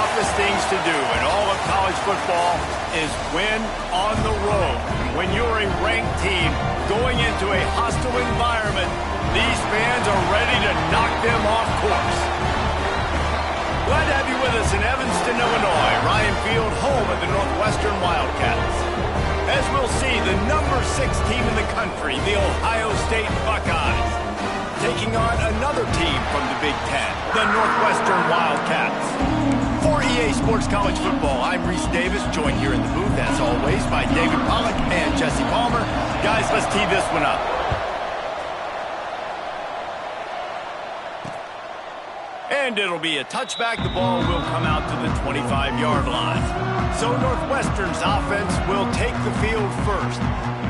toughest things to do in all of college football is win on the road. When you're a ranked team going into a hostile environment, these fans are ready to knock them off course. Glad to have you with us in Evanston, Illinois. Ryan Field, home of the Northwestern Wildcats. As we'll see, the number 6 team in the country, the Ohio State Buckeyes, taking on another team from the Big Ten, the Northwestern Wildcats. For EA Sports College Football, I'm Reese Davis, joined here in the booth, as always, by David Pollack and Jesse Palmer. Guys, let's tee this one up. And it'll be a touchback. The ball will come out to the 25-yard line. So Northwestern's offense will take the field first.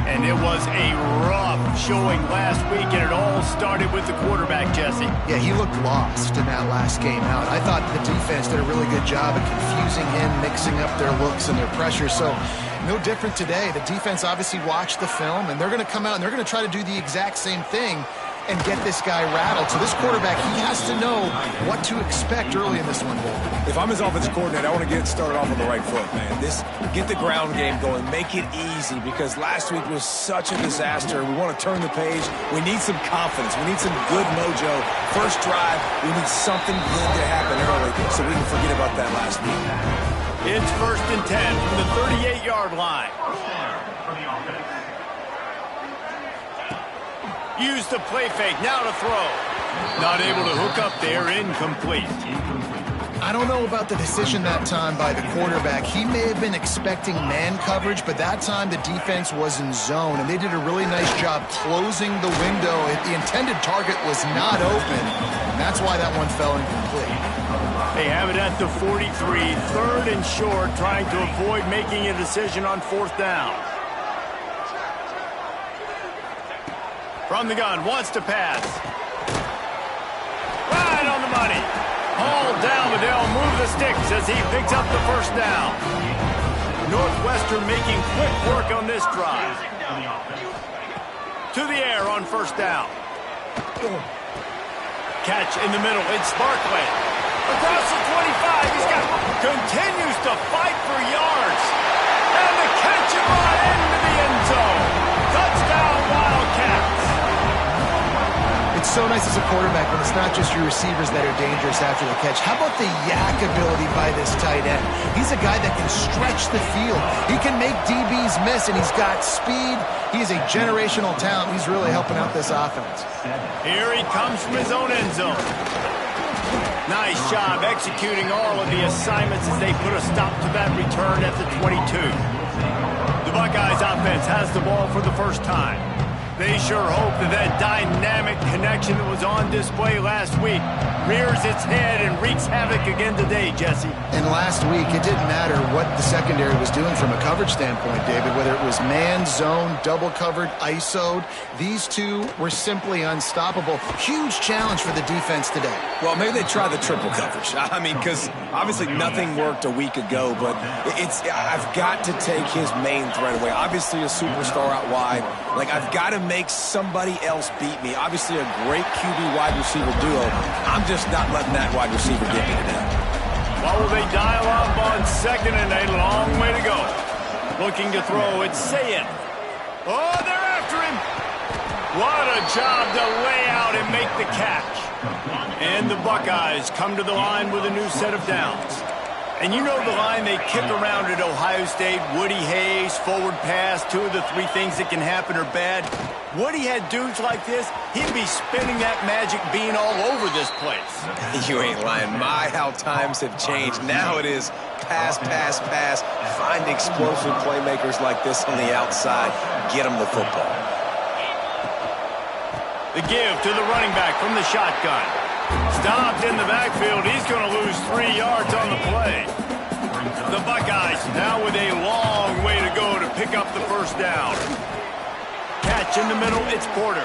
And it was a rough showing last week, and it all started with the quarterback, Jesse. Yeah, he looked lost in that last game out. I thought the defense did a really good job of confusing him, mixing up their looks and their pressure. So no different today. The defense obviously watched the film, and they're going to come out and they're going to try to do the exact same thing and get this guy rattled. So this quarterback, he has to know what to expect early in this one. If I'm his offensive coordinator, I want to get it started off on the right foot, man. Get the ground game going, make it easy, because last week was such a disaster. We want to turn the page. We need some confidence. We need some good mojo. First drive, we need something good to happen early so we can forget about that last week. It's 1st and 10 from the 38-yard line. Use the play fake, now to throw. Not able to hook up there, incomplete. I don't know about the decision that time by the quarterback. He may have been expecting man coverage, but that time the defense was in zone, and they did a really nice job closing the window. The intended target was not open, and that's why that one fell incomplete. They have it at the 43, 3rd and short, trying to avoid making a decision on 4th down. From the gun, wants to pass. Right on the money. Hauled down, but they'll move the sticks as he picks up the 1st down. Northwestern making quick work on this drive. To the air on 1st down. Catch in the middle, it's Barkley. Across the 25, continues to fight for yards. And the catch and run into the end zone. Touchdown, Wildcats. It's so nice as a quarterback when it's not just your receivers that are dangerous after the catch. How about the yak ability by this tight end? He's a guy that can stretch the field. He can make DBs miss, and he's got speed. He's a generational talent. He's really helping out this offense. Here he comes from his own end zone. Nice job executing all of the assignments as they put a stop to that return at the 22. The Buckeyes offense has the ball for the first time. They sure hope that dynamic connection that was on display last week rears its head and wreaks havoc again today, Jesse. And last week, it didn't matter what the secondary was doing from a coverage standpoint, David, whether it was man, zone, double covered, ISO'd. These two were simply unstoppable. Huge challenge for the defense today. Well, maybe they try the triple coverage. I mean, because obviously nothing worked a week ago, but I've got to take his main threat away. Obviously a superstar out wide. Like, I've got to make somebody else beat me. Obviously a great QB wide receiver duo. I'm just not letting that wide receiver get me today. What will they dial up on 2nd and a long way to go? Looking to throw, it's Sayed. Oh, they're after him. What a job to lay out and make the catch. And the Buckeyes come to the line with a new set of downs. And you know the line they kick around at Ohio State, Woody Hayes, forward pass, 2 of the 3 things that can happen are bad. Woody had dudes like this, he'd be spinning that magic bean all over this place. You ain't lying. My, how times have changed. Now it is pass, pass, pass. Find explosive playmakers like this on the outside. Get them the football. The give to the running back from the shotgun. Stopped in the backfield. He's going to lose 3 yards on the play. The Buckeyes now with a long way to go to pick up the 1st down. Catch in the middle, it's Porter.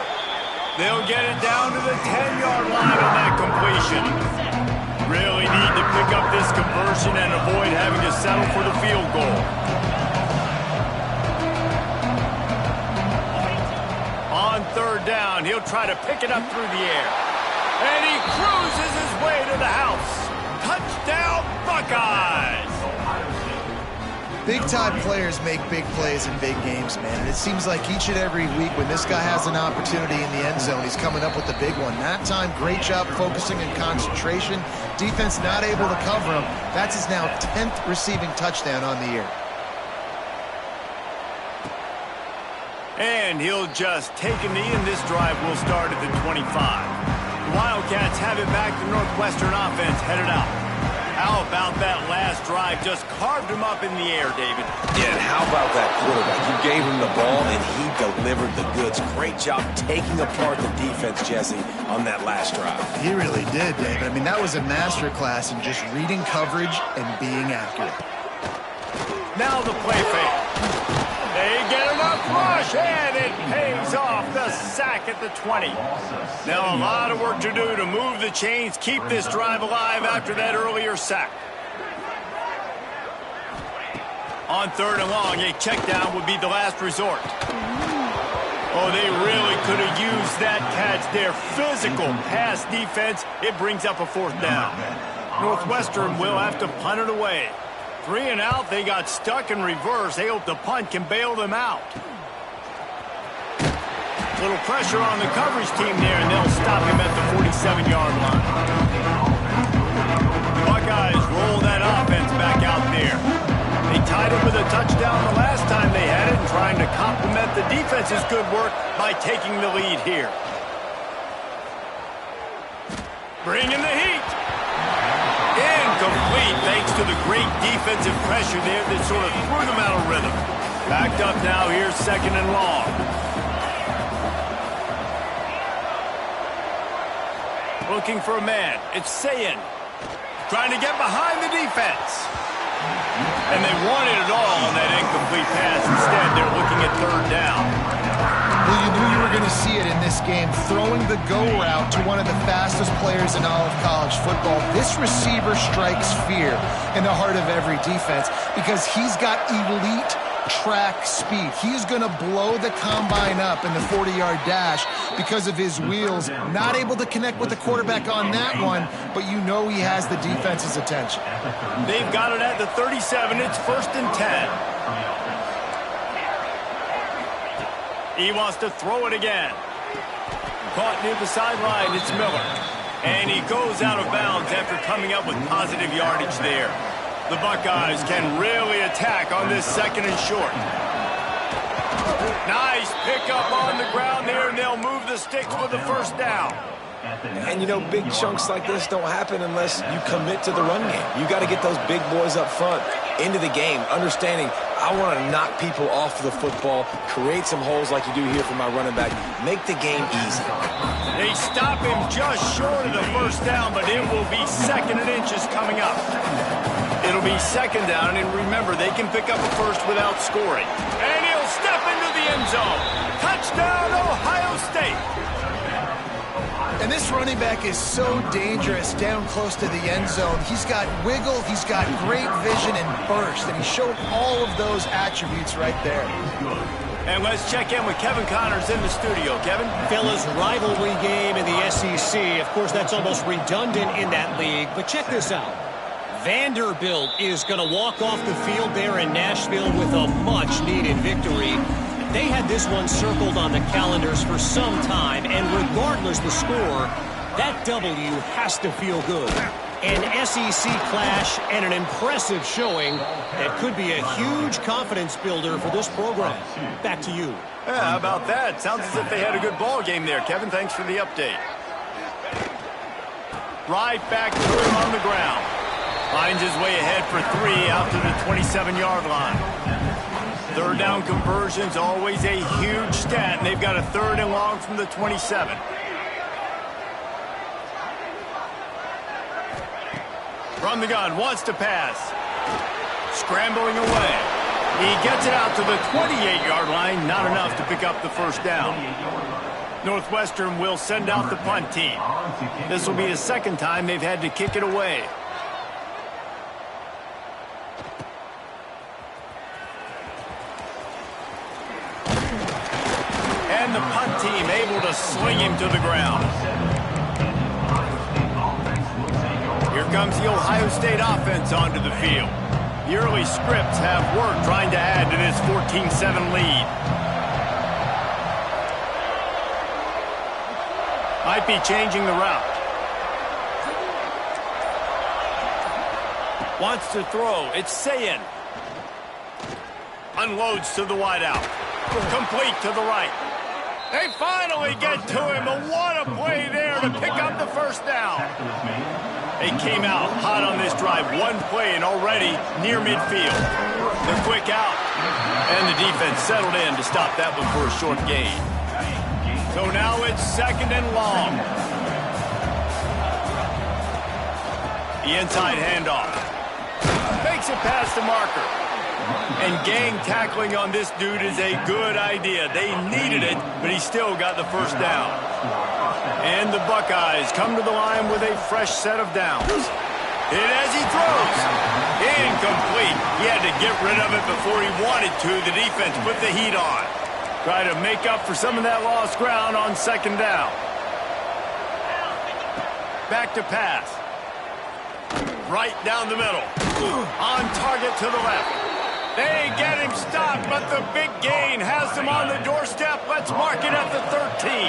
They'll get it down to the 10-yard line on that completion. Really need to pick up this conversion and avoid having to settle for the field goal. On 3rd down, he'll try to pick it up through the air. And he cruises his way to the house. Touchdown, Buckeyes! Big-time players make big plays in big games, man. And it seems like each and every week when this guy has an opportunity in the end zone, he's coming up with the big one. That time, great job focusing and concentration. Defense not able to cover him. That's his now 10th receiving touchdown on the year. And he'll just take a knee, and this drive will start at the 25. The Wildcats have it back. The Northwestern offense headed out. How about that last drive? Just carved him up in the air, David. Yeah, and how about that quarterback? You gave him the ball, and he delivered the goods. Great job taking apart the defense, Jesse, on that last drive. He really did, David. I mean, that was a masterclass in just reading coverage and being accurate. Now the play fake. They get enough rush, and it pays off. The sack at the 20. Now a lot of work to do to move the chains, keep this drive alive after that earlier sack. On 3rd and long, a check down would be the last resort. Oh, they really could have used that catch there. Physical pass defense. It brings up a 4th down. Northwestern will have to punt it away. 3 and out, they got stuck in reverse. They hope the punt can bail them out. Little pressure on the coverage team there, and they'll stop him at the 47-yard line. Buckeyes roll that offense back out there. They tied it with a touchdown the last time they had it, and trying to complement the defense's good work by taking the lead here. Bringing the heat. Incomplete, thanks to the great defensive pressure there that sort of threw them out of rhythm. Backed up now, here's 2nd and long. Looking for a man. It's Sayin. Trying to get behind the defense. And they wanted it all on that incomplete pass. Instead, they're looking at 3rd down. Well, you knew you were going to see it in this game, throwing the go route to one of the fastest players in all of college football. This receiver strikes fear in the heart of every defense because he's got elite track speed. He's going to blow the combine up in the 40-yard dash because of his wheels. Not able to connect with the quarterback on that one, but you know he has the defense's attention. They've got it at the 37. It's 1st and 10. He wants to throw it again. Caught near the sideline, it's Miller. And he goes out of bounds after coming up with positive yardage there. The Buckeyes can really attack on this 2nd and short. Nice pickup on the ground there, and they'll move the sticks with the 1st down. And, you know, big chunks like this don't happen unless you commit to the run game. You got to get those big boys up front into the game, understanding I want to knock people off the football, create some holes like you do here for my running back, make the game easy. They stop him just short of the 1st down, but it will be 2nd and inches coming up. It'll be 2nd down, and remember, they can pick up a 1st without scoring. And he'll step into the end zone. Touchdown, Ohio State. And this running back is so dangerous down close to the end zone. He's got wiggle, he's got great vision and burst, and he showed all of those attributes right there. And let's check in with Kevin Connors in the studio. Kevin? Fellas, rivalry game in the SEC. Of course, that's almost redundant in that league, but check this out. Vanderbilt is going to walk off the field there in Nashville with a much-needed victory. They had this one circled on the calendars for some time, and regardless the score, that W has to feel good. An SEC clash and an impressive showing that could be a huge confidence builder for this program. Back to you. Yeah, how about that? Sounds as if they had a good ball game there. Kevin, thanks for the update. Right back to him on the ground. Finds his way ahead for 3 out to the 27-yard line. 3rd down conversions, always a huge stat, and they've got a 3rd and long from the 27. From the gun, wants to pass. Scrambling away. He gets it out to the 28-yard line, not enough to pick up the 1st down. Northwestern will send out the punt team. This will be the 2nd time they've had to kick it away. And the punt team able to sling him to the ground. Here comes the Ohio State offense onto the field. The early scripts have worked trying to add to this 14-7 lead. Might be changing the route. Wants to throw. It's Sayin. Unloads to the wideout. Complete to the right. They finally get to him, and what a play there to pick up the first down. They came out hot on this drive. One play and already near midfield. The quick out, and the defense settled in to stop that one for a short gain. So now it's 2nd and long. The inside handoff. Makes it past the marker. And gang tackling on this dude is a good idea. They needed it, but he still got the first down. And the Buckeyes come to the line with a fresh set of downs. And as he throws, incomplete. He had to get rid of it before he wanted to. The defense put the heat on. Try to make up for some of that lost ground on 2nd down. Back to pass. Right down the middle. On target to the left. They get him stopped, but the big gain has them on the doorstep. Let's mark it at the 13.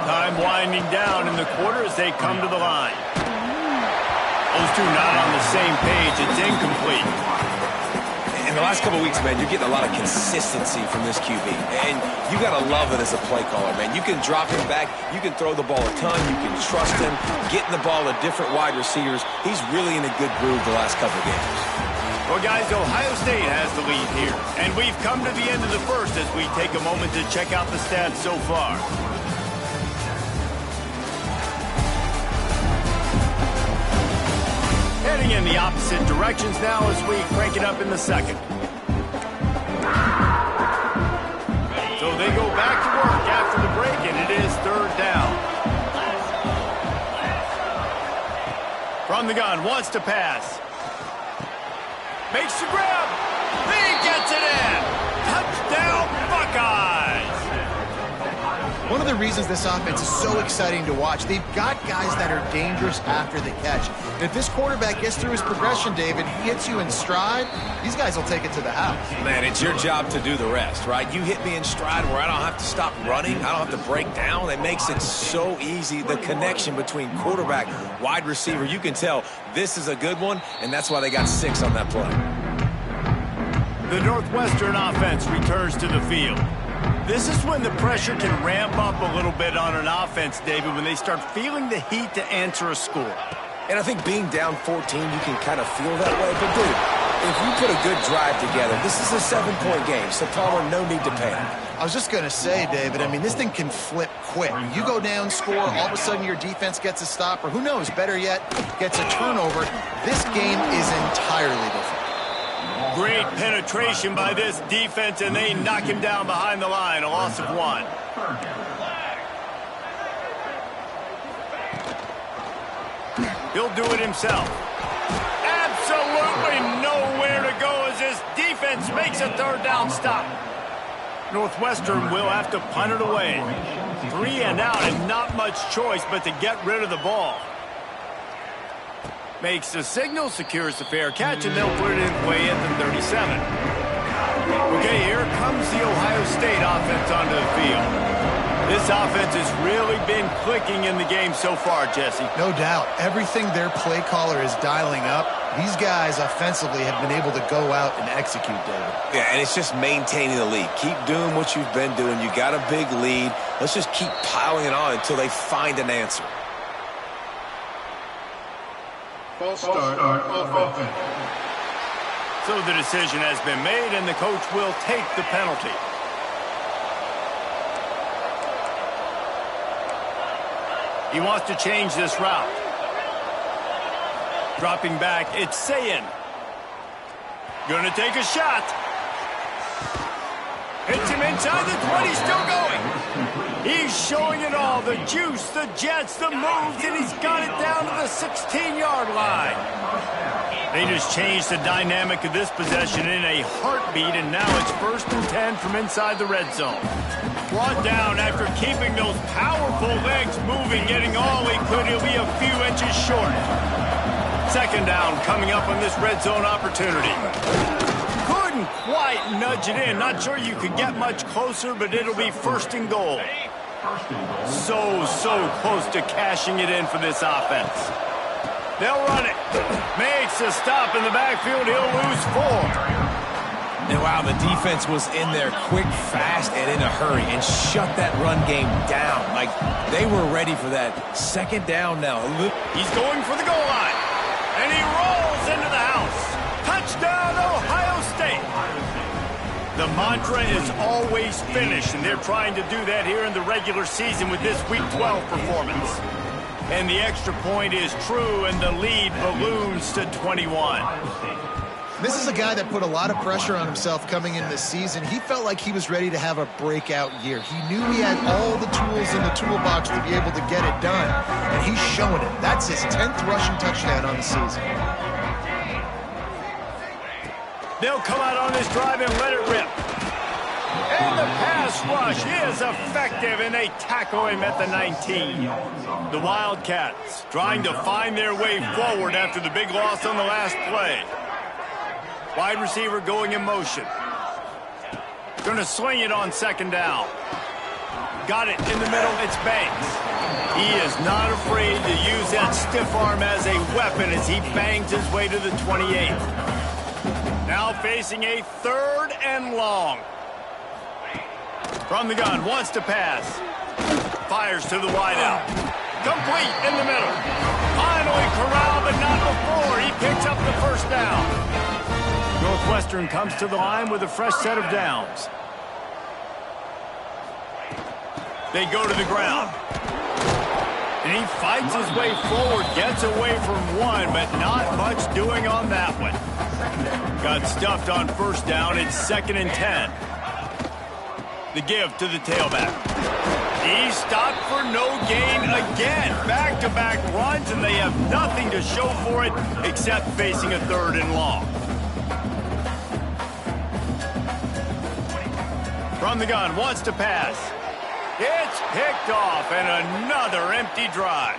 Time winding down in the quarter as they come to the line. Those two not on the same page. It's incomplete. In the last couple of weeks, man, you're getting a lot of consistency from this QB. And you got to love it as a play caller, man. You can drop him back. You can throw the ball a ton. You can trust him. Getting the ball to different wide receivers. He's really in a good groove the last couple of games. Well, guys, Ohio State has the lead here. And we've come to the end of the first as we take a moment to check out the stats so far. Heading in the opposite directions now as we crank it up in the second. So they go back to work after the break, and it is 3rd down. From the gun, wants to pass. Makes the grab. He gets it in. Touchdown, Buckeyes. One of the reasons this offense is so exciting to watch, they've got guys that are dangerous after the catch. And if this quarterback gets through his progression, David, he hits you in stride, these guys will take it to the house. Man, it's your job to do the rest, right? You hit me in stride where I don't have to stop running. I don't have to break down. It makes it so easy. The connection between quarterback, wide receiver, you can tell this is a good one, and that's why they got 6 on that play. The Northwestern offense returns to the field. This is when the pressure can ramp up a little bit on an offense, David, when they start feeling the heat to answer a score. And I think being down 14, you can kind of feel that way. But, dude, if you put a good drive together, this is a 7-point game, so Palmer, no need to panic. I was just going to say, David, I mean, this thing can flip quick. You go down, score, all of a sudden your defense gets a stop, or who knows, better yet, gets a turnover. This game is entirely different. Great penetration by this defense, and they knock him down behind the line, a loss of 1. He'll do it himself. Absolutely nowhere to go as this defense makes a 3rd down stop. Northwestern will have to punt it away. 3 and out, and not much choice but to get rid of the ball. Makes the signal, secures the fair catch, and they'll put it in play at the 37. Okay, here comes the Ohio State offense onto the field. This offense has really been clicking in the game so far, Jesse. No doubt. Everything their play caller is dialing up, these guys offensively have been able to go out and execute, David. Yeah, and it's just maintaining the lead. Keep doing what you've been doing. You got a big lead. Let's just keep piling it on until they find an answer. False start on offense. So the decision has been made, and the coach will take the penalty. He wants to change this route. Dropping back, it's Sayin. Gonna take a shot. Hits him inside the 20, still going. He's showing it all, the juice, the jets, the moves, and he's got it down to the 16-yard line. They just changed the dynamic of this possession in a heartbeat, and now it's 1st and 10 from inside the red zone. Brought down after keeping those powerful legs moving, getting all he could. He'll be a few inches short. Second down coming up on this red zone opportunity. Couldn't quite nudge it in. Not sure you could get much closer, but it'll be first and goal. So close to cashing it in for this offense. They'll run it. Makes a stop in the backfield. He'll lose 4. And wow, the defense was in there quick, fast, and in a hurry and shut that run game down. Like they were ready for that. Second down now. He's going for the goal line. And he rolls into the house. Touchdown, Ohio State. The mantra is always finish, and they're trying to do that here in the regular season with this Week 12 performance. And the extra point is true, and the lead balloons to 21. This is a guy that put a lot of pressure on himself coming in this season. He felt like he was ready to have a breakout year. He knew he had all the tools in the toolbox to be able to get it done, and he's showing it. That's his 10th rushing touchdown on the season. They'll come out on this drive and let it rip. And the pass rush is effective, and they tackle him at the 19. The Wildcats trying to find their way forward after the big loss on the last play. Wide receiver going in motion. Going to swing it on second down. Got it in the middle. It's Banks. He is not afraid to use that stiff arm as a weapon as he bangs his way to the 28. Now facing a 3rd and long. From the gun, wants to pass. Fires to the wideout. Complete in the middle. Finally corralled, but not before. He picks up the first down. Northwestern comes to the line with a fresh set of downs. They go to the ground. And he fights his way forward, gets away from one, but not much doing on that one. Got stuffed on first down. It's 2nd and 10. The give to the tailback. He stopped for no gain again. Back-to-back runs, and they have nothing to show for it except facing a 3rd and long. From the gun, wants to pass. It's picked off, and another empty drive.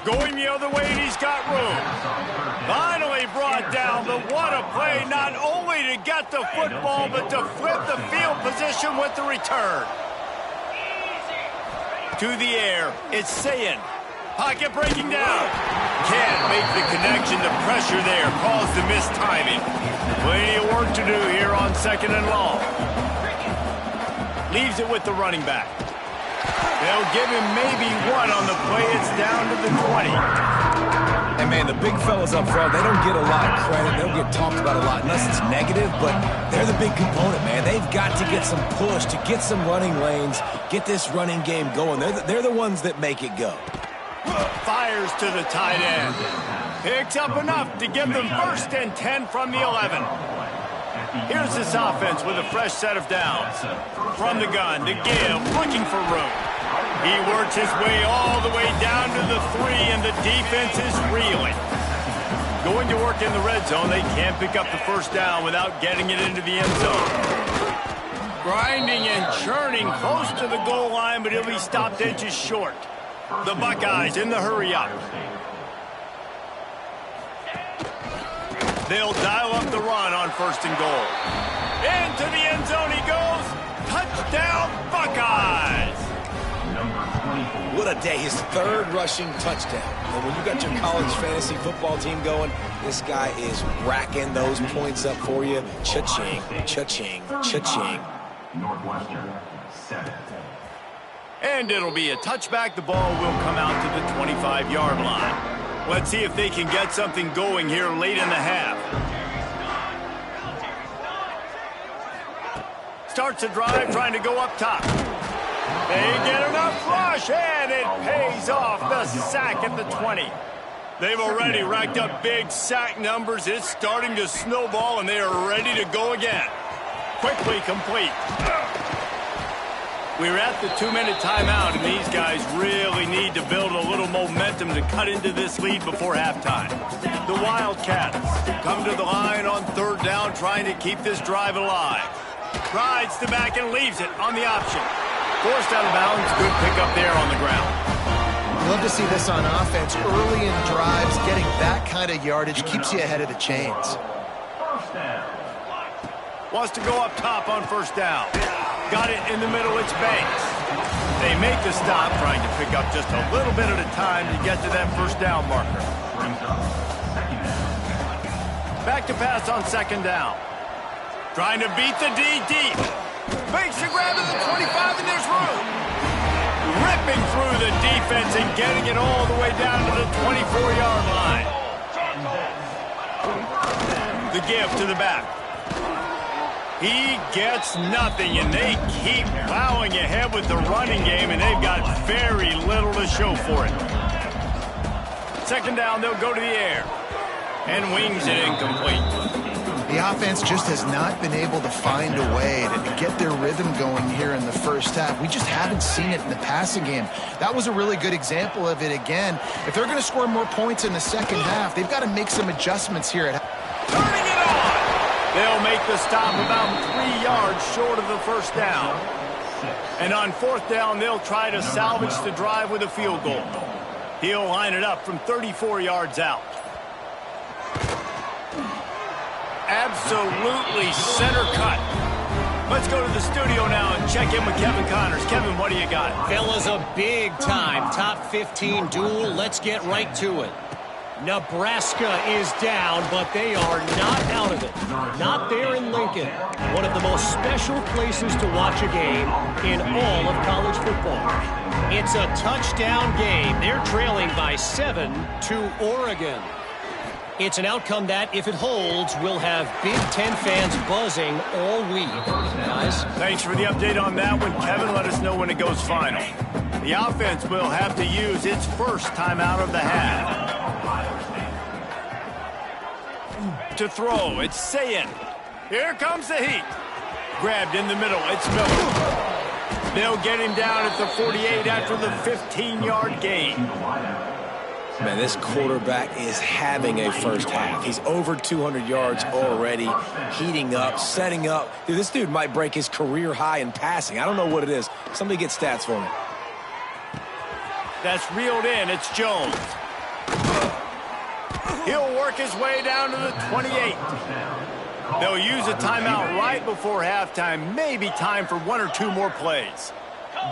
Going the other way, and he's got room. Finally brought down, but what a play, not only to get the football, but to flip the field position with the return. To the air, it's Sayin. Pocket breaking down. Can't make the connection. The pressure there caused the missed timing. Plenty of work to do here on 2nd and long. Leaves it with the running back. They'll give him maybe one on the play. It's down to the 20. And, man, the big fellas up front, they don't get a lot of credit. They don't get talked about a lot unless it's negative, but they're the big component, man. They've got to get some push, to get some running lanes, get this running game going. They're the ones that make it go. Fires to the tight end. Picks up enough to give them 1st and 10 from the 11. Here's this offense with a fresh set of downs. From the gun, the give, looking for room. He works his way all the way down to the 3, and the defense is reeling. Going to work in the red zone, they can't pick up the first down without getting it into the end zone. Grinding and churning close to the goal line, but he'll be stopped inches short. The Buckeyes in the hurry-up. They'll dial up the run on 1st and goal. Into the end zone he goes. Touchdown, Buckeyes! What a day. His 3rd rushing touchdown. And when you got your college fantasy football team going, this guy is racking those points up for you. Cha-ching, cha-ching, cha-ching. Northwestern, 7. And it'll be a touchback. The ball will come out to the 25-yard line. Let's see if they can get something going here late in the half. Starts a drive trying to go up top. They get enough rush, and it pays off. The sack at the 20. They've already racked up big sack numbers. It's starting to snowball, and they are ready to go again. Quickly complete. We're at the 2-minute timeout, and these guys really need to build a little momentum to cut into this lead before halftime. The Wildcats come to the line on 3rd down, trying to keep this drive alive. Rides the back and leaves it on the option. Forced out of bounds, good pickup there on the ground. Love to see this on offense. Early in drives, getting that kind of yardage keeps you ahead of the chains. Wants to go up top on first down. Got it in the middle, it's Banks. They make the stop, trying to pick up just a little bit at a time to get to that first down marker. Back to pass on second down. Trying to beat the D deep. Makes the grab at the 25, and there's room. Ripping through the defense and getting it all the way down to the 24-yard line. The give to the back. He gets nothing, and they keep plowing ahead with the running game, and they've got very little to show for it. Second down, they'll go to the air. And wings it incomplete. The offense just has not been able to find a way to get their rhythm going here in the first half. We just haven't seen it in the passing game. That was a really good example of it again. If they're going to score more points in the second half, they've got to make some adjustments here. Turning it on! They'll make the stop about 3 yards short of the first down. And on fourth down, they'll try to salvage the drive with a field goal. He'll line it up from 34 yards out. Absolutely center cut. Let's go to the studio now and check in with Kevin Connors. Kevin, what do you got? Fellas, a big-time top 15 duel. Let's get right to it. Nebraska is down, but they are not out of it. Not there in Lincoln. One of the most special places to watch a game in all of college football. It's a touchdown game. They're trailing by 7 to Oregon. It's an outcome that, if it holds, will have Big Ten fans buzzing all week. Guys? Thanks for the update on that one, Kevin. Let us know when it goes final. The offense will have to use its first timeout of the half. To throw, it's Sayin. Here comes the heat. Grabbed in the middle, it's Miller. They'll get him down at the 48 after the 15-yard gain. Man, this quarterback is having a first half. He's over 200 yards already, heating up, setting up. Dude, this dude might break his career high in passing. I don't know what it is. Somebody get stats for me. That's reeled in. It's Jones. He'll work his way down to the 28. They'll use a timeout right before halftime. Maybe time for 1 or 2 more plays.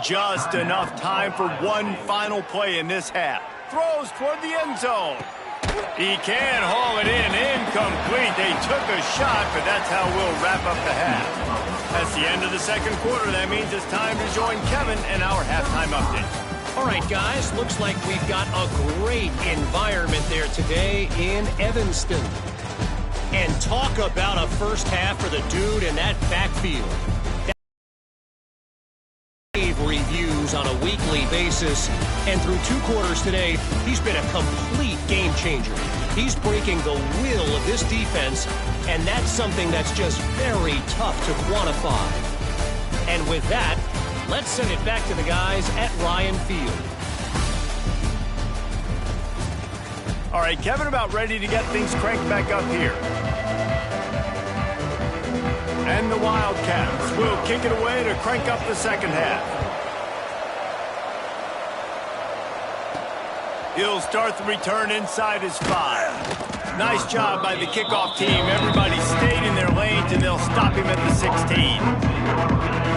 Just enough time for one final play in this half. Throws toward the end zone. He can haul it in. Incomplete. They took a shot, but that's how we'll wrap up the half. That's the end of the second quarter. That means it's time to join Kevin and our halftime update. All right, guys. Looks like we've got a great environment there today in Evanston. And talk about a first half for the dude in that backfield. Reviews on a weekly basis, and through 2 quarters today, he's been a complete game changer. He's breaking the will of this defense, and that's something that's just very tough to quantify. And with that, let's send it back to the guys at Ryan Field. All right, Kevin, about ready to get things cranked back up here. And the Wildcats will kick it away to crank up the second half. He'll start the return inside his 5. Nice job by the kickoff team. Everybody stayed in their lanes, and they'll stop him at the 16.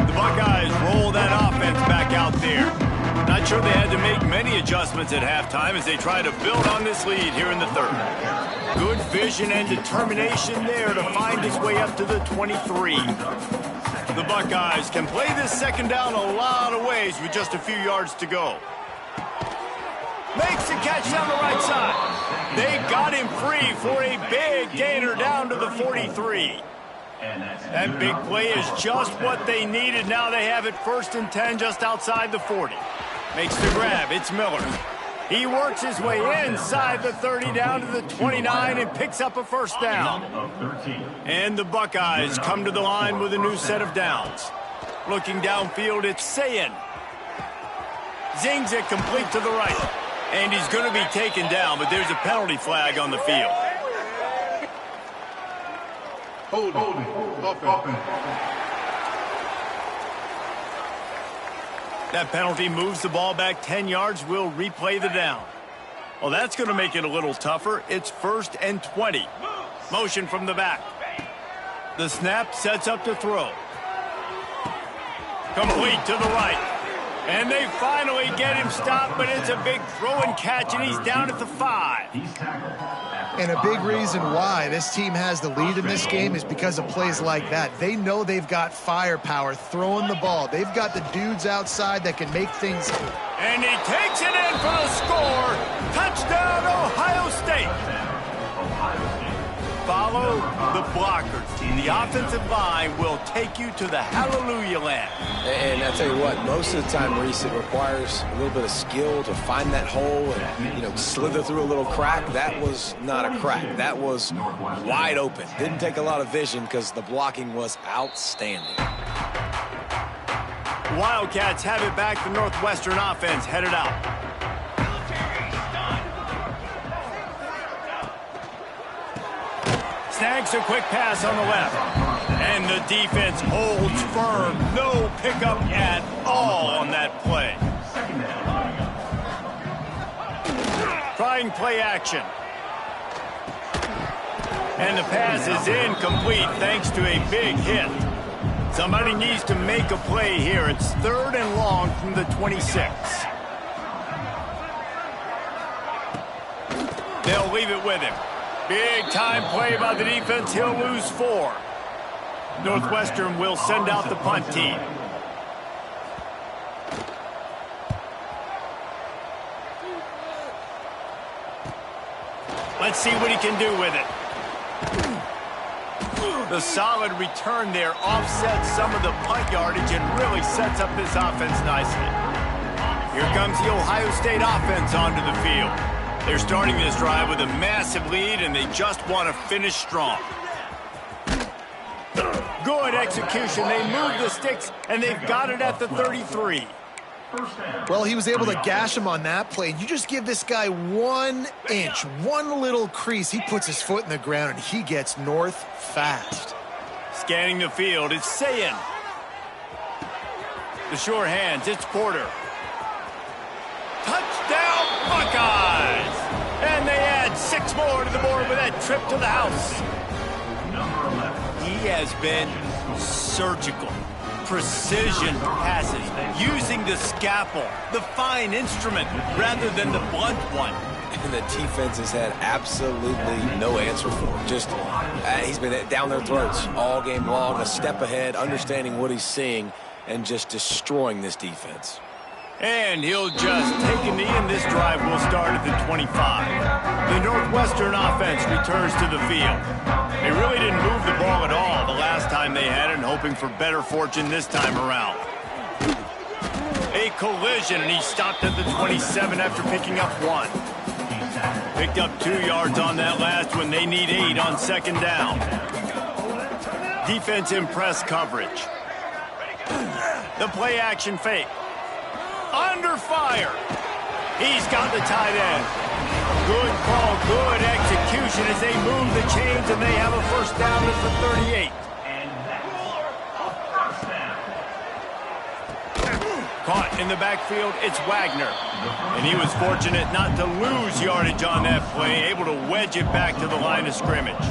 The Buckeyes roll that offense back out there. Not sure they had to make many adjustments at halftime as they try to build on this lead here in the third. Good vision and determination there to find his way up to the 23. The Buckeyes can play this second down a lot of ways with just a few yards to go. Makes the catch down the right side. They got him free for a big gainer down to the 43. That big play is just what they needed. Now they have it 1st and 10 just outside the 40. Makes the grab. It's Miller. He works his way inside the 30 down to the 29 and picks up a first down. And the Buckeyes come to the line with a new set of downs. Looking downfield, it's Sayin. Zings it complete to the right. And he's going to be taken down, but there's a penalty flag on the field. That penalty moves the ball back 10 yards. We'll replay the down. Well, that's going to make it a little tougher. It's 1st and 20. Motion from the back. The snap sets up to throw. Complete to the right. And they finally get him stopped, but it's a big throw and catch, and he's down at the 5. And a big reason why this team has the lead in this game is because of plays like that. They know they've got firepower throwing the ball. They've got the dudes outside that can make things. And he takes it in for the score. Touchdown, Ohio State. Follow the blockers. The offensive line will take you to the hallelujah land. And I tell you what, most of the time, Reese, it requires a little bit of skill to find that hole and, slither through a little crack. That was not a crack. That was wide open. Didn't take a lot of vision because the blocking was outstanding. Wildcats have it back. The Northwestern offense headed out. Snags a quick pass on the left. And the defense holds firm. No pickup at all on that play. Trying play action. And the pass is incomplete thanks to a big hit. Somebody needs to make a play here. It's 3rd and long from the 26. They'll leave it with him. Big time play by the defense. He'll lose 4. Northwestern will send out the punt team. Let's see what he can do with it. The solid return there offsets some of the punt yardage and really sets up this offense nicely. Here comes the Ohio State offense onto the field. They're starting this drive with a massive lead, and they just want to finish strong. Good execution. They move the sticks, and they've got it at the 33. Well, he was able to gash him on that play. You just give this guy 1 inch, one little crease. He puts his foot in the ground, and he gets north fast. Scanning the field, it's Sayin. The short hands, it's Porter. Touchdown, Buckeyes! And they add 6 more to the board with that trip to the house. He has been surgical. Precision passes, using the scalpel, the fine instrument, rather than the blunt one. And the defense has had absolutely no answer for him. Just, he's been down their throats all game long, a step ahead, understanding what he's seeing, and just destroying this defense. And he'll just take a knee, and this drive will start at the 25. The Northwestern offense returns to the field. They really didn't move the ball at all the last time they had it, and hoping for better fortune this time around. A collision, and he stopped at the 27 after picking up 1. Picked up 2 yards on that last one. They need 8 on 2nd down. Defense in press coverage. The play action fake. Under fire. He's got the tight end. Good call, good execution as they move the chains, and they have a 1st down at the 38. Caught in the backfield, it's Wagner. And he was fortunate not to lose yardage on that play, able to wedge it back to the line of scrimmage.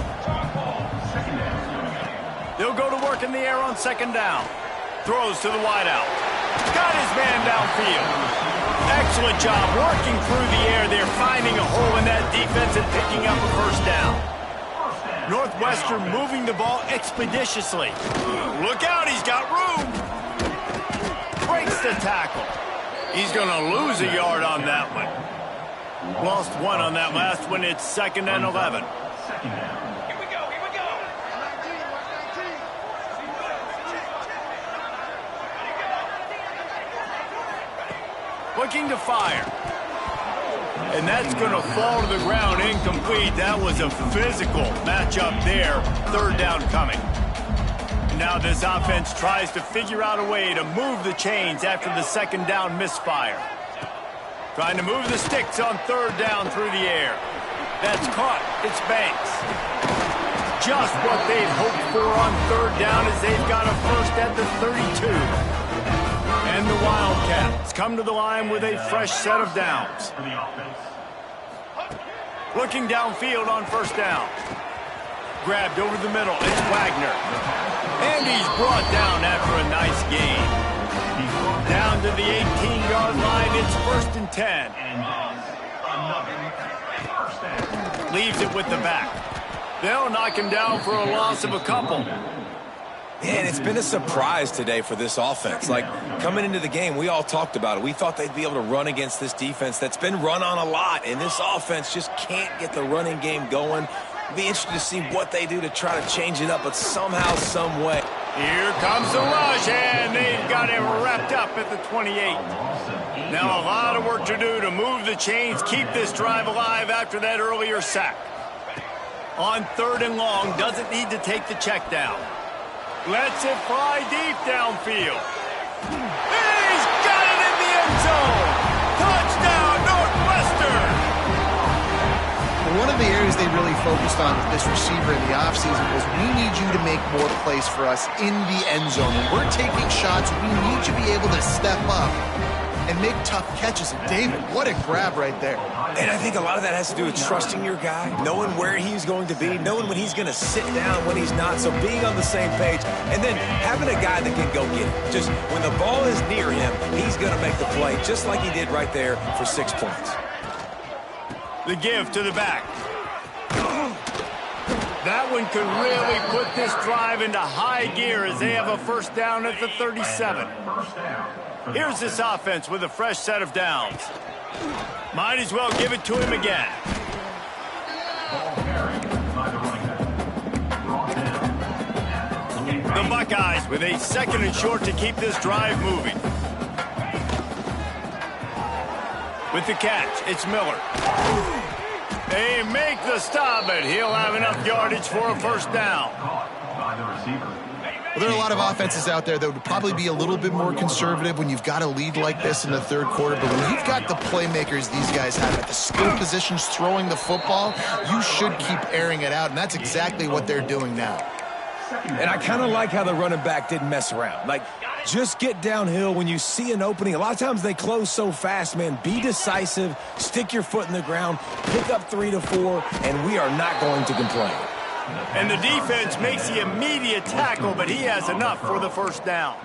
They'll go to work in the air on 2nd down. Throws to the wideout. Got his man downfield. Excellent job working through the air there, finding a hole in that defense and picking up a 1st down. Northwestern moving the ball expeditiously. Look out, he's got room. Breaks the tackle. He's going to lose a yard on that one. Lost 1 on that last one. It's 2nd and 11. Looking to fire. And that's going to fall to the ground incomplete. That was a physical matchup there. 3rd down coming. Now this offense tries to figure out a way to move the chains after the 2nd down misfire. Trying to move the sticks on 3rd down through the air. That's caught. It's Banks. Just what they'd hoped for on 3rd down as they've got a 1st at the 32. And the Wildcats come to the line with a fresh set of downs. Looking downfield on first down. Grabbed over the middle. It's Wagner. And he's brought down after a nice gain. Down to the 18-yard line. It's 1st and 10. Leaves it with the back. They'll knock him down for a loss of a couple. And it's been a surprise today for this offense. Like, coming into the game, we all talked about it. We thought they'd be able to run against this defense that's been run on a lot, and this offense just can't get the running game going. It'll be interesting to see what they do to try to change it up, but somehow, some way. Here comes the rush, and they've got him wrapped up at the 28. Now a lot of work to do to move the chains, keep this drive alive after that earlier sack. On 3rd and long, doesn't need to take the check down. Lets it fly deep downfield. He's got it in the end zone. Touchdown, Northwestern. One of the areas they really focused on with this receiver in the offseason was we need you to make more plays for us in the end zone. When we're taking shots, we need you to be able to step up and make tough catches. And David, what a grab right there. And I think a lot of that has to do with trusting your guy, knowing where he's going to be, knowing when he's going to sit down, when he's not, so being on the same page, and then having a guy that can go get it. Just when the ball is near him, he's going to make the play, just like he did right there for 6 points. The give to the back. That one could really put this drive into high gear as they have a first down at the 37. Here's this offense with a fresh set of downs. Might as well give it to him again. The Buckeyes with a 2nd and short to keep this drive moving. With the catch, it's Miller. They make the stop, but he'll have enough yardage for a first down. Well, there are a lot of offenses out there that would probably be a little bit more conservative when you've got a lead like this in the 3rd quarter. But when you've got the playmakers these guys have at the skill positions throwing the football, you should keep airing it out, and that's exactly what they're doing now. And I kind of like how the running back didn't mess around. Like, just get downhill when you see an opening. A lot of times they close so fast, man. Be decisive, stick your foot in the ground, pick up 3 to 4, and we are not going to complain. And the defense makes the immediate tackle, but he has enough for the first down.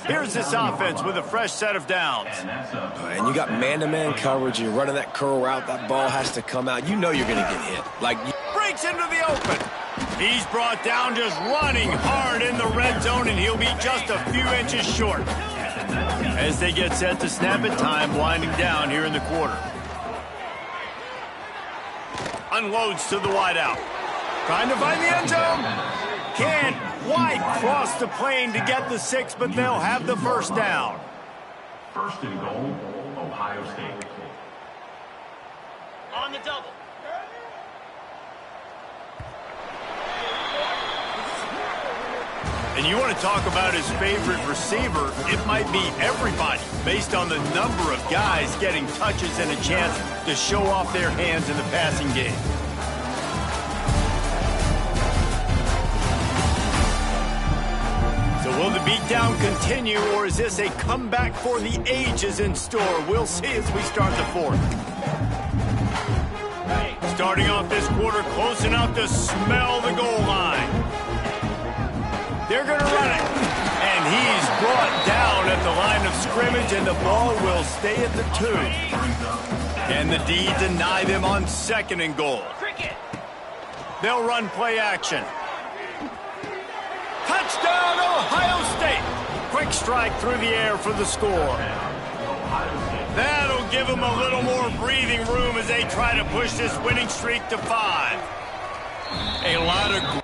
Here's this offense with a fresh set of downs. And you got man-to-man coverage. You're running that curl route. That ball has to come out. You know you're going to get hit. Breaks into the open. He's brought down just running hard in the red zone, and he'll be just a few inches short. As they get set to snap it, time winding down here in the quarter. Unloads to the wideout. Trying to find the end zone. Can't quite cross the plane to get the 6, but they'll have the first down. 1st and goal, Ohio State. On the double. And you want to talk about his favorite receiver, it might be everybody, based on the number of guys getting touches and a chance to show off their hands in the passing game. So will the beatdown continue, or is this a comeback for the ages in store? We'll see as we start the 4th. Starting off this quarter close enough to smell the goal line. They're going to run it. And he's brought down at the line of scrimmage, and the ball will stay at the 2. And the D deny them on 2nd and goal. They'll run play action. Touchdown, Ohio State. Quick strike through the air for the score. That'll give them a little more breathing room as they try to push this winning streak to 5. A lot of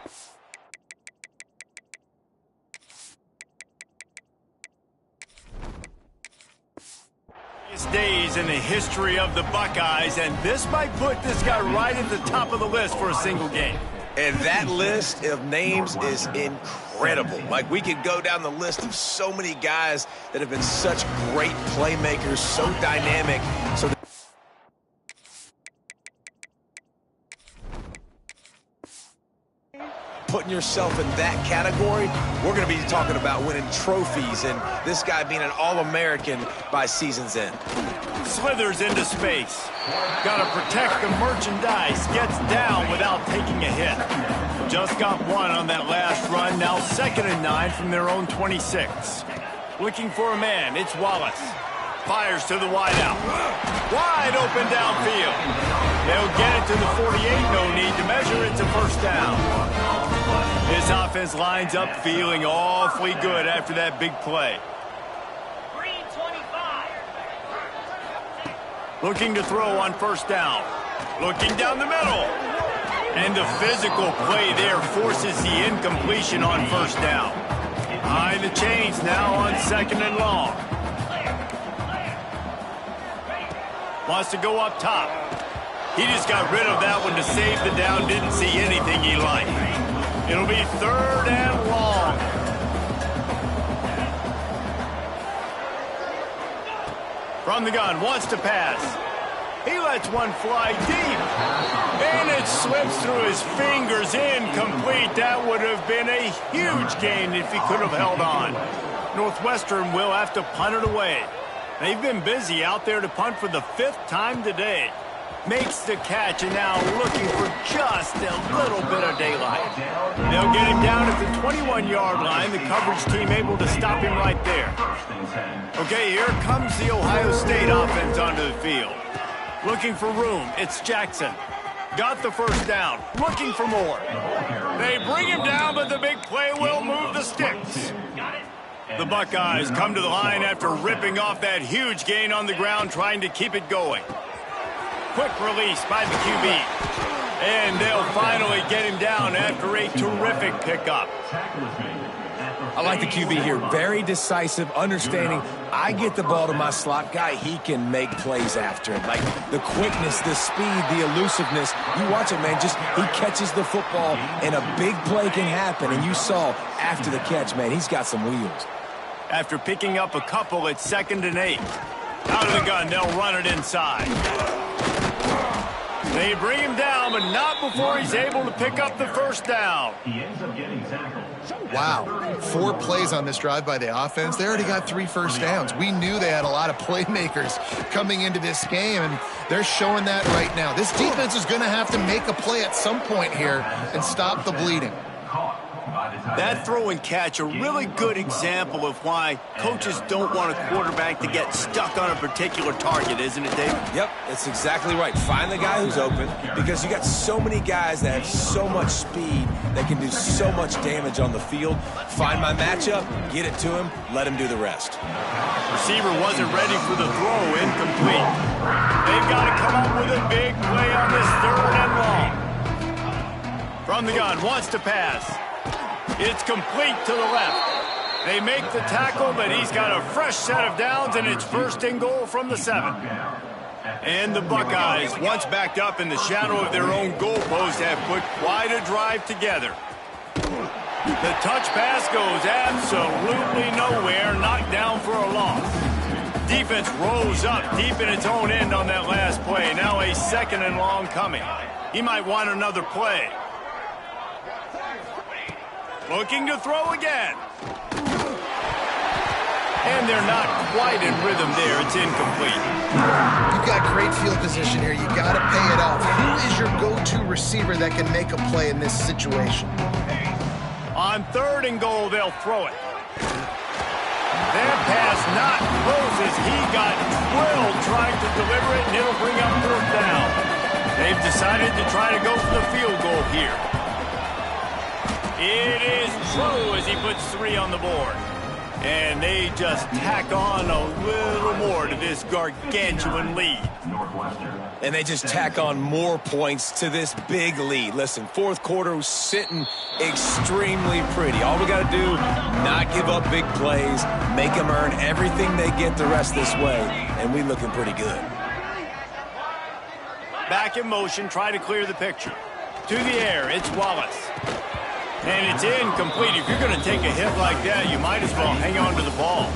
days in the history of the Buckeyes, and this might put this guy right at the top of the list for a single game. And that list of names is incredible. Like, we could go down the list of so many guys that have been such great playmakers, so dynamic. So putting yourself in that category, we're going to be talking about winning trophies and this guy being an All-American by season's end. Slithers into space. Got to protect the merchandise. Gets down without taking a hit. Just got one on that last run. Now 2nd and 9 from their own 26. Looking for a man. It's Wallace. Fires to the wideout. Wide open downfield. They'll get it to the 48. No need to measure. It's a first down. His offense lines up feeling awfully good after that big play. Looking to throw on first down. Looking down the middle. And the physical play there forces the incompletion on first down. Behind the chains now on 2nd and long. Wants to go up top. He just got rid of that one to save the down. Didn't see anything he liked. It'll be 3rd and long. From the gun, wants to pass. He lets one fly deep. And it slips through his fingers. Incomplete. That would have been a huge gain if he could have held on. Northwestern will have to punt it away. They've been busy out there to punt for the 5th time today. Makes the catch and now looking for just a little bit of daylight. They'll get him down at the 21-yard line. The coverage team able to stop him right there. Okay, here comes the Ohio State offense onto the field. Looking for room. It's Jackson. Got the first down. Looking for more. They bring him down, but the big play will move the sticks. The Buckeyes come to the line after ripping off that huge gain on the ground, trying to keep it going. Quick release by the QB. And they'll finally get him down after a terrific pickup. I like the QB here. Very decisive, understanding. I get the ball to my slot guy, he can make plays after it. Like the quickness, the speed, the elusiveness. You watch it, man. Just he catches the football, and a big play can happen. And you saw after the catch, man, he's got some wheels. After picking up a couple, it's 2nd and 8. Out of the gun, they'll run it inside. They bring him down, but not before he's able to pick up the first down. He ends up getting tackled. Wow, 4 plays on this drive by the offense. They already got 3 first downs. We knew they had a lot of playmakers coming into this game, and they're showing that right now. This defense is going to have to make a play at some point here and stop the bleeding. That throw and catch, a really good example of why coaches don't want a quarterback to get stuck on a particular target, isn't it, Dave? Yep, that's exactly right. Find the guy who's open, because you got so many guys that have so much speed that can do so much damage on the field. Find my matchup, get it to him, let him do the rest. Receiver wasn't ready for the throw, incomplete. They've got to come up with a big play on this 3rd and long. From the gun, wants to pass. It's complete to the left. They make the tackle, but he's got a fresh set of downs, and it's 1st and goal from the 7. And the Buckeyes, once backed up in the shadow of their own goalpost, have put quite a drive together. The touch pass goes absolutely nowhere, knocked down for a loss. Defense rolls up deep in its own end on that last play. Now a 2nd and long coming. He might want another play. Looking to throw again. And they're not quite in rhythm there. It's incomplete. You've got great field position here. You got to pay it off. Who is your go-to receiver that can make a play in this situation? On 3rd and goal, they'll throw it. That pass not close as he got drilled trying to deliver it, and it'll bring up 4th down. They've decided to try to go for the field goal here. It is true as he puts 3 on the board. And they just tack on a little more to this gargantuan lead. And they just tack on more points to this big lead. Listen, 4th quarter was sitting extremely pretty. All we got to do, not give up big plays, make them earn everything they get the rest this way, and we looking pretty good. Back in motion, try to clear the picture. To the air, it's Wallace. And it's incomplete. If you're going to take a hit like that, you might as well hang on to the ball.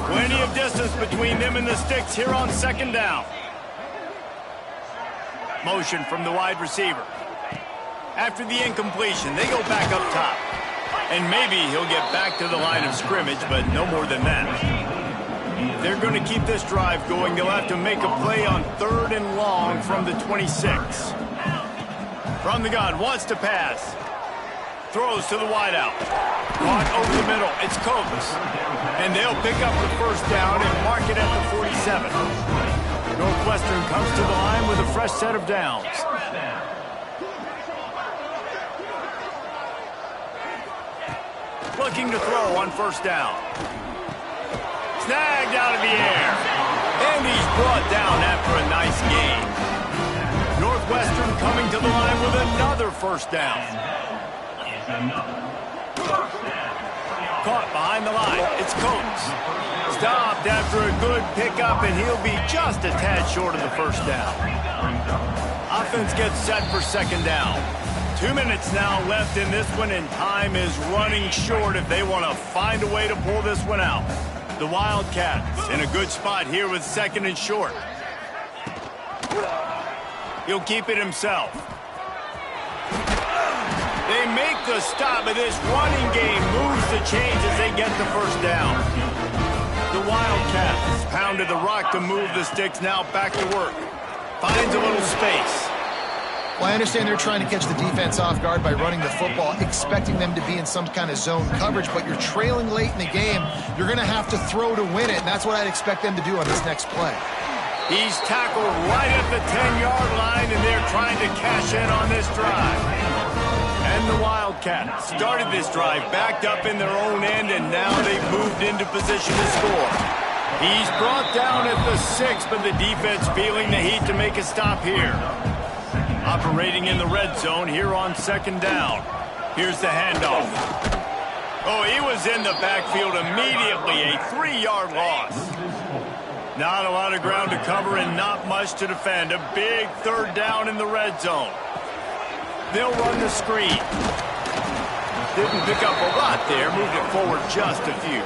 Plenty of distance between them and the sticks here on 2nd down. Motion from the wide receiver. After the incompletion, they go back up top. And maybe he'll get back to the line of scrimmage, but no more than that. They're going to keep this drive going. They'll have to make a play on 3rd and long from the 26. From the gun, wants to pass. Throws to the wideout. Caught over the middle. It's Coates. And they'll pick up the first down and mark it at the 47. Northwestern comes to the line with a fresh set of downs. Looking to throw on first down. Snagged out of the air. And he's brought down after a nice gain. Northwestern coming to the line with another first down. Caught behind the line. It's Coates. Stopped after a good pickup, and he'll be just a tad short of the first down. Offense gets set for second down. 2 minutes now left in this one, and time is running short if they want to find a way to pull this one out. The Wildcats in a good spot here with 2nd and short. He'll keep it himself. They make the stop, but this running game moves the chains as they get the first down. The Wildcats pounded the rock to move the sticks, now back to work. Finds a little space. Well, I understand they're trying to catch the defense off guard by running the football, expecting them to be in some kind of zone coverage, but you're trailing late in the game. You're going to have to throw to win it, and that's what I'd expect them to do on this next play. He's tackled right at the 10-yard line, and they're trying to cash in on this drive. And the Wildcats started this drive backed up in their own end, and now they've moved into position to score. He's brought down at the 6, but the defense feeling the heat to make a stop here. Operating in the red zone here on second down. Here's the handoff. Oh, he was in the backfield immediately. A 3-yard loss. Not a lot of ground to cover and not much to defend. A big 3rd down in the red zone. They'll run the screen. Didn't pick up a lot there. Moved it forward just a few.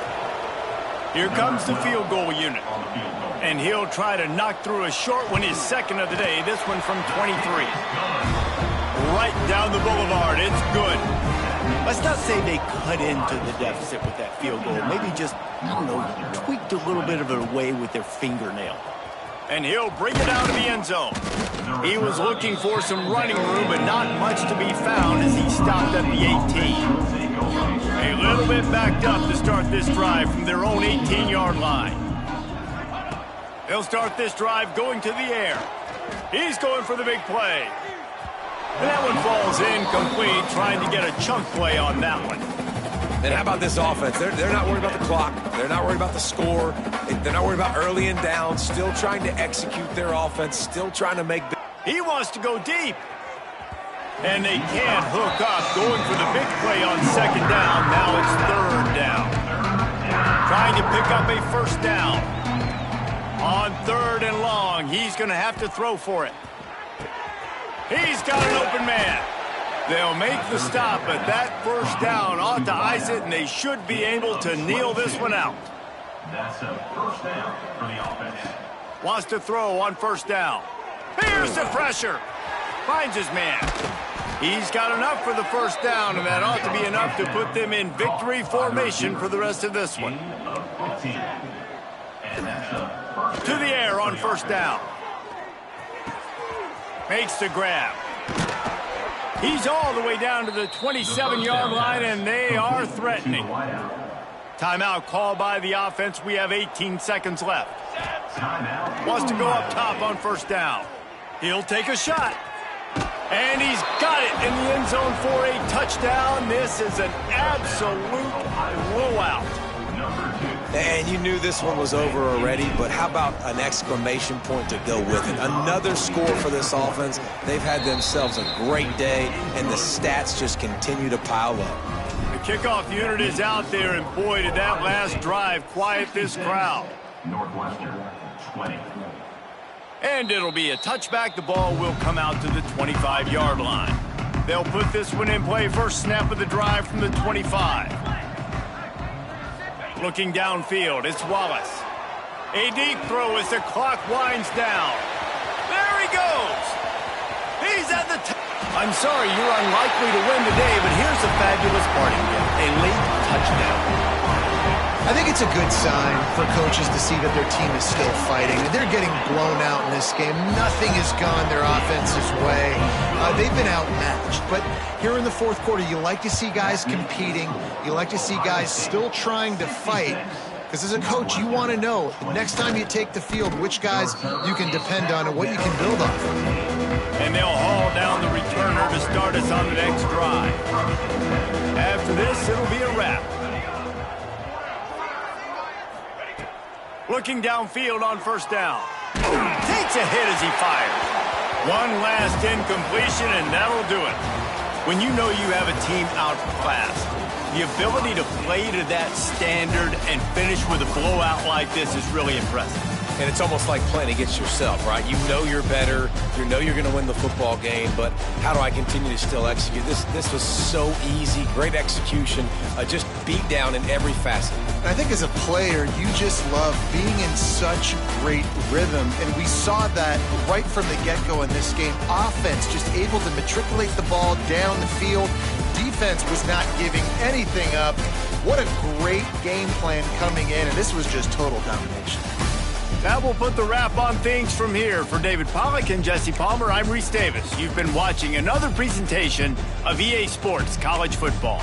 Here comes the field goal unit. And he'll try to knock through a short one, his 2nd of the day. This one from 23. Right down the boulevard. It's good. Let's not say they cut into the deficit with that field goal. Maybe just, I don't know, tweaked a little bit of it away with their fingernail. And he'll bring it out of the end zone. He was looking for some running room, but not much to be found as he stopped at the 18. A little bit backed up to start this drive from their own 18-yard line. They'll start this drive going to the air. He's going for the big play. And that one falls incomplete, trying to get a chunk play on that one. And how about this offense? They're not worried about the clock. They're not worried about the score. They're not worried about early and down. Still trying to execute their offense. Still trying to make... He wants to go deep. And they can't hook up. Going for the big play on second down. Now it's 3rd down. Trying to pick up a first down. On 3rd and long, he's going to have to throw for it. He's got an open man. They'll make the stop, but that first down ought to ice it, and they should be able to kneel this one out. That's a first down for the offense. Wants to throw on first down. Here's the pressure. Finds his man. He's got enough for the first down, and that ought to be enough to put them in victory formation for the rest of this one. To the air on first down. Makes the grab. He's all the way down to the 27-yard line, and they are threatening. Timeout called by the offense. We have 18 seconds left. Wants to go up top on first down. He'll take a shot. And he's got it in the end zone for a touchdown. This is an absolute blowout. And you knew this one was over already, but how about an exclamation point to go with it? Another score for this offense. They've had themselves a great day, and the stats just continue to pile up. The kickoff unit is out there, and boy, did that last drive quiet this crowd. Northwestern, 20. And it'll be a touchback. The ball will come out to the 25-yard line. They'll put this one in play. First snap of the drive from the 25. Looking downfield, it's Wallace. A deep throw as the clock winds down. There he goes. He's at the top. I'm sorry you're unlikely to win today, but here's a fabulous parting gift, a late touchdown. I think it's a good sign for coaches to see that their team is still fighting. They're getting blown out in this game. Nothing has gone their offense's way. They've been outmatched. But here in the fourth quarter, you like to see guys competing. You like to see guys still trying to fight. Because as a coach, you want to know next time you take the field which guys you can depend on and what you can build off of. And they'll haul down the returner to start us on the next drive. After this, it'll be a wrap. Looking downfield on first down. Takes a hit as he fires. One last incompletion, and that'll do it. When you know you have a team outclassed, the ability to play to that standard and finish with a blowout like this is really impressive. And it's almost like playing against yourself, right? You know you're better. You know you're going to win the football game, but how do I continue to still execute? This was so easy. Great execution. Just beat down in every facet. I think as a player, you just love being in such great rhythm, and we saw that right from the get-go in this game. Offense just able to matriculate the ball down the field. Defense was not giving anything up. What a great game plan coming in, and this was just total domination. That will put the wrap on things from here. For David Pollack and Jesse Palmer, I'm Reese Davis. You've been watching another presentation of EA Sports College Football.